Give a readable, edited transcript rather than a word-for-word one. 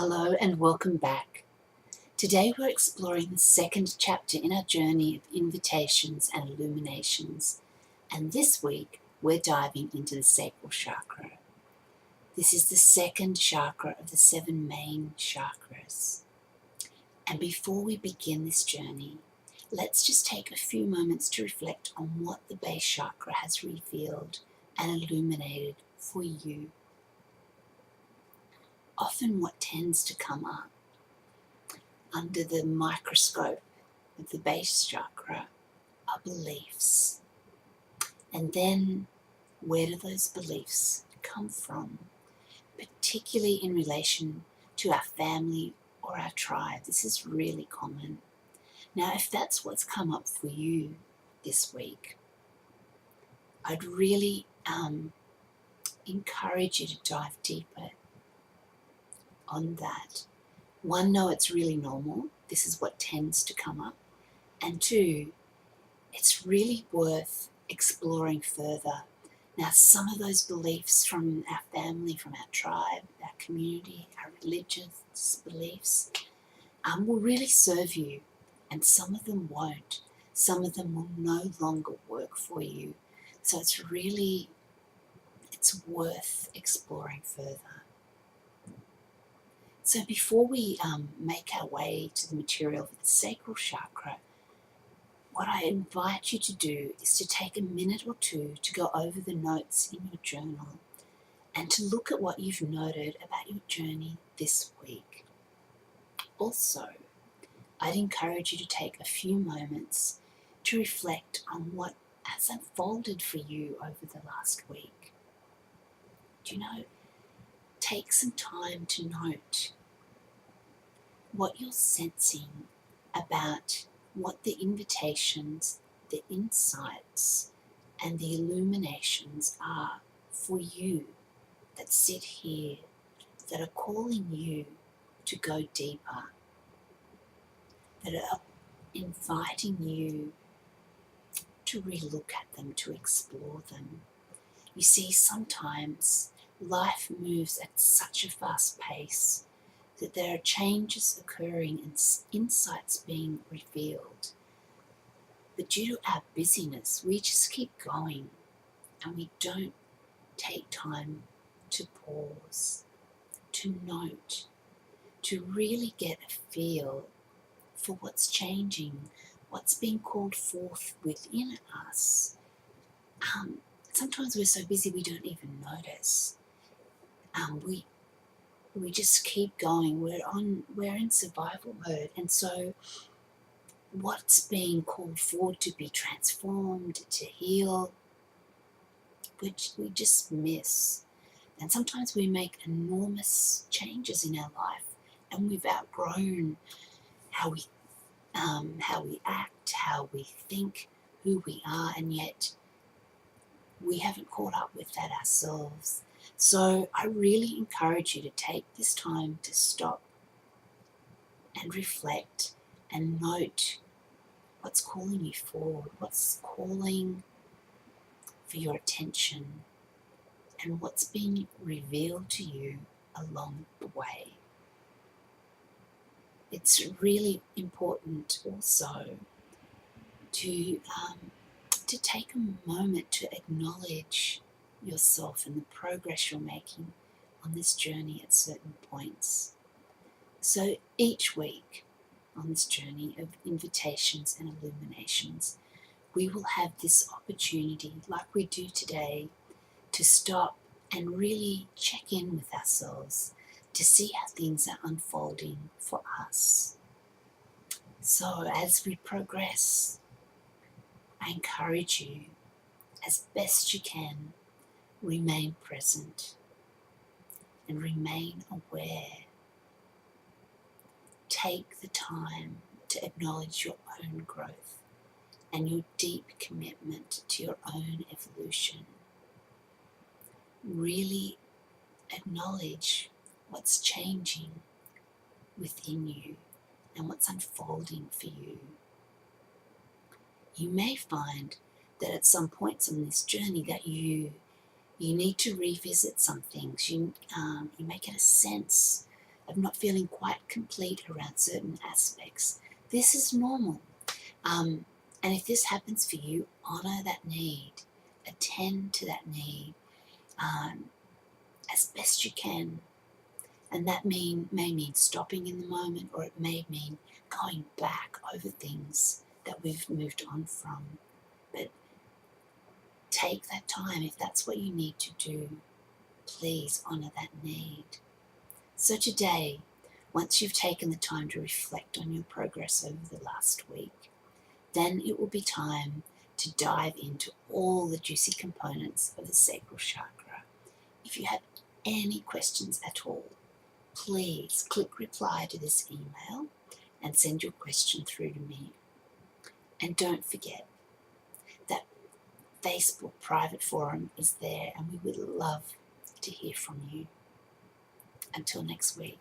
Hello and welcome back. Today we're exploring the second chapter in our journey of invitations and illuminations, and this week we're diving into the Sacral Chakra. This is the second chakra of the 7 main chakras. And before we begin this journey, let's just take a few moments to reflect on what the base chakra has revealed and illuminated for you. Often what tends to come up under the microscope of the base chakra are beliefs. And then where do those beliefs come from? Particularly in relation to our family or our tribe. This is really common. Now, if that's what's come up for you this week, I'd really encourage you to dive deeper on that. One, know it's really normal. This is what tends to come up. And two, it's really worth exploring further. Now, some of those beliefs from our family, from our tribe, our community, our religious beliefs, will really serve you, and some of them won't. Some of them will no longer work for you. So it's worth exploring further. So before we make our way to the material of the sacral chakra, what I invite you to do is to take a minute or two to go over the notes in your journal and to look at what you've noted about your journey this week. Also, I'd encourage you to take a few moments to reflect on what has unfolded for you over the last week. Take some time to note what you're sensing about what the invitations, the insights, and the illuminations are for you that sit here, that are calling you to go deeper, that are inviting you to relook at them, to explore them. You see, sometimes life moves at such a fast pace that there are changes occurring and insights being revealed. But due to our busyness, we just keep going and we don't take time to pause, to note, to really get a feel for what's changing, what's being called forth within us. Sometimes we're so busy we don't even notice. We just keep going. We're in survival mode, and so what's being called forward to be transformed, to heal, which we just miss. And sometimes we make enormous changes in our life, and we've outgrown how we act, how we think, who we are, and yet we haven't caught up with that ourselves. So I really encourage you to take this time to stop and reflect and note what's calling you forward, what's calling for your attention, and what's being revealed to you along the way. It's really important also to take a moment to acknowledge yourself and the progress you're making on this journey at certain points. So each week on this journey of invitations and illuminations, we will have this opportunity, like we do today, to stop and really check in with ourselves to see how things are unfolding for us. So as we progress, I encourage you, as best you can, remain present and remain aware. Take the time to acknowledge your own growth and your deep commitment to your own evolution. Really acknowledge what's changing within you and what's unfolding for you. You may find that at some points on this journey that you need to revisit some things. You may get a sense of not feeling quite complete around certain aspects. This is normal. And if this happens for you, honour that need, attend to that need as best you can. And that may mean stopping in the moment, or it may mean going back over things that we've moved on from. But take that time. If that's what you need to do, please honour that need. So today, once you've taken the time to reflect on your progress over the last week, then it will be time to dive into all the juicy components of the sacral chakra. If you have any questions at all, please click reply to this email and send your question through to me. And don't forget that Facebook private forum is there, and we would love to hear from you. Until next week.